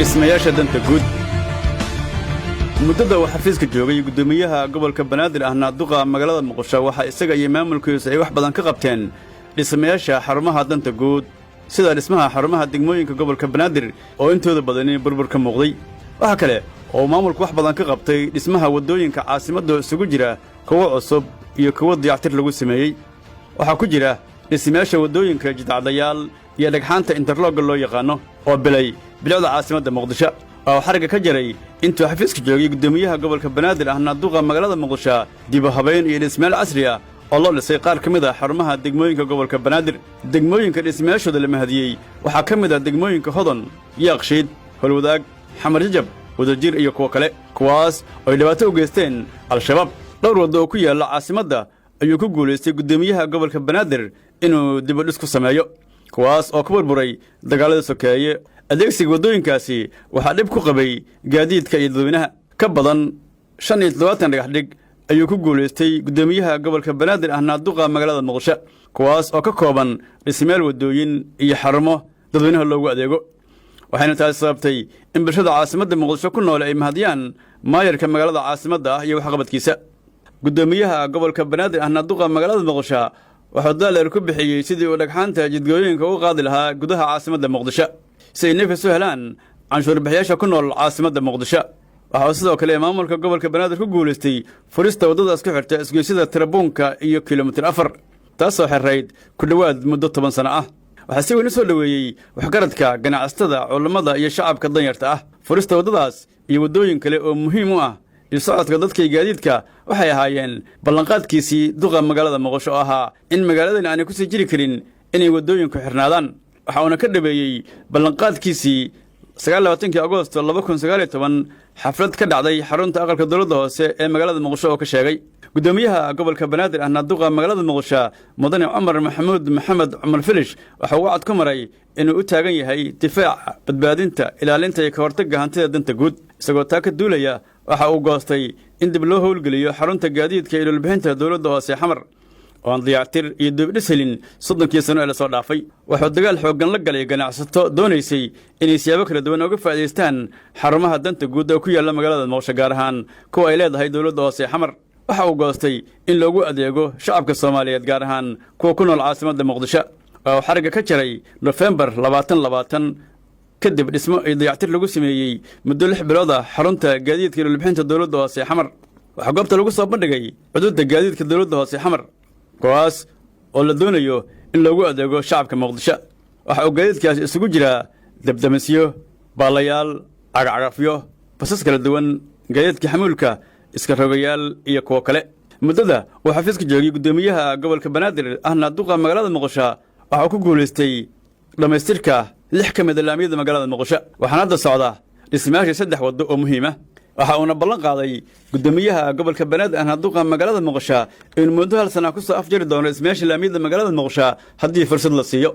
dhismayaasha danta guud. muddada uu xafiiska joogay gudoomiyaha gobolka Banaadir ahna duqa magaalada Muqdisho waxa isaga iyo maamulkiisa ay wax badan ka qabteen dhismayaasha xarumaha danta guud sida dhismaha xarumaha degmooyinka gobolka Banaadir oo intooda badan burbur ka muuqday. waxa kale oo maamulku wax badan ka qabtay dhismaha wadooyinka caasimadda isugu jira kuwa cusub iyo kuwa dayactir lagu sameeyay. waxa ku jira dhismayaasha wadooyinka jidcadayaal iyo dhagxaanta interlog loo yaqaano oo bilicda caasimadda Muqdisho oo xariga ka jaray intuu xafiiska joogay gudoomiyaha gobolka Banaadir ahna duqa magaalada Muqdisho dib u habeyn iyo dhismayaal casri ah oo loo dhisay qaar ka mid ah xarumaha degmooyinka gobolka Banaadir. degmooyinka dhismayaashooda la mahadiyay waxa ka mid ah degmooyinka Hodon, Yaaqshiid, Holwadaag, Xamar Jajab, Wadajir iyo kuwa kale kuwaas oo ay dhibaato u geysteen al-shabaab. dhowr wado oo ku yaala caasimadda ayuu ku guuleystay gudoomiyaha gobolka Banaadir inuu dib u dhis ku sameeyo kuwaas oo ka burburay dagaalada sokeeye. adeegsiga wadooyinkaasi waxaa dhib ku qabay gaadiidka iyo dadweynaha. ka badan 75 dhagax dhig ayuu ku guuleystay gudoomiyaha gobolka Banaadir ahna duqa magaalada Muqdisho kuwaas oo ka kooban dhismayaal wadooyin iyo xarumo dadweynaha loogu adeego. waxayna taasi sababtay in bulshada caasimadda Muqdisho ku nool ay mahadiyaan maayarka magaalada caasimadda iyo waxqabadkiisa. gudoomiyaha gobolka Banaadir ahna duqa magaalada Muqdisho wuxuu dadaal ku bixiyay sidii uu dhagxaanta jidgooyinka u qaadi lahaa gudaha caasimadda Muqdisho si ay nafis u helaan canshuur bixiyaasha ku nool caasimadda Muqdisho. waxa sidoo kale maamulka gobolka Banaadir ku guuleystay furista wadada isku xirta isgoysyada Tirabuunka iyo kiiloomitir 4 taasoo xirayd ku dhawaad muddo 10 sano ah. waxaa si weyn u soo dhaweeyay waxgaradka ganacsatada culimada iyo shacabka danyarta ah. furista wadadaas iyo wadooyin kale oo muhiim u ah socodka dadka gaadiidka waxay ahaayeen ballanqaadkiisii duqa magaalada Muqdisho oo ahaa in magaaladan aanay ku sii jiri karin inay wadooyinku xirnaadaan. waxa uu ka dhabeeyay ballanqaadkiisii 29 Agoosto 2019 xaflad ka dhacday xarunta aqalka dawladda hoose ee magaalada Muqdisho oo ka sheegay gudoomiyaha gobolka Banaadir ahna duqa magaalada Muqdisho mudane Cumar Maxamuud Maxamed Cumar Filish waxa uu cad ku maray inuu u taagan yahay difaaca badbaadinta ilaalinta iyo ka hortagga hantida danta guud. isagoo taa ka duulaya waxa uu goostay in dib loo howlgeliyo xarunta gaadiidka iyo dhulbixinta dawladda hoose Xamar oo aan dayactir iyo dib dhis helin 30 sano ee la soo dhaafay. wuxuu dagaal xooggan la galay ganacsato doonaysay inay siyaabo kala duwan uga faa'iideystaan xarumaha danta guud oo ku yaala magaalada Muqdisho gaar ahaan kuwa ay leedahay dawladda hoose Xamar. waxa uu goostay in loogu adeego shacabka Soomaaliyeed gaar ahaan kuwa ku nool caasimadda Muqdisho oo xariga ka jaray November 2020 kadib dhismo ay dayactir lagu sameeyay muddo 6 bilood ah xarunta gaadiidka iyo dhulbixinta dawladda hoose Xamar. waxa goobta lagu soo bandhigay xuduudda gaadiidka dawladda hoose Xamar kuwaas oo la doonayo in loogu adeego shacabka Muqdisho. waxa uu gaadiidkaas isugu jira dabdamisyo, baalayaal, cagacagafyo, basas kala duwan, gaadiidka xamuulka, iska rogayaal iyo kuwa kale. muddada uu xafiiska joogay gudoomiyaha gobolka Banaadir ahna duqa magaalada Muqdisho waxa uu ku guuleystay dhamaystirka 6 ka mid ah laamiyada magaalada Muqdisho. waxaana hadda socda dhismayaasha 3 wado oo muhiim ah. waxa uu ballan qaaday gudoomiyaha gobolka Banaadir ahna duqa magaalada Muqdisho in muddo hal sano ku soo afjari doono dhismayaasha laamiyada magaalada Muqdisho haddii fursad la siiyo.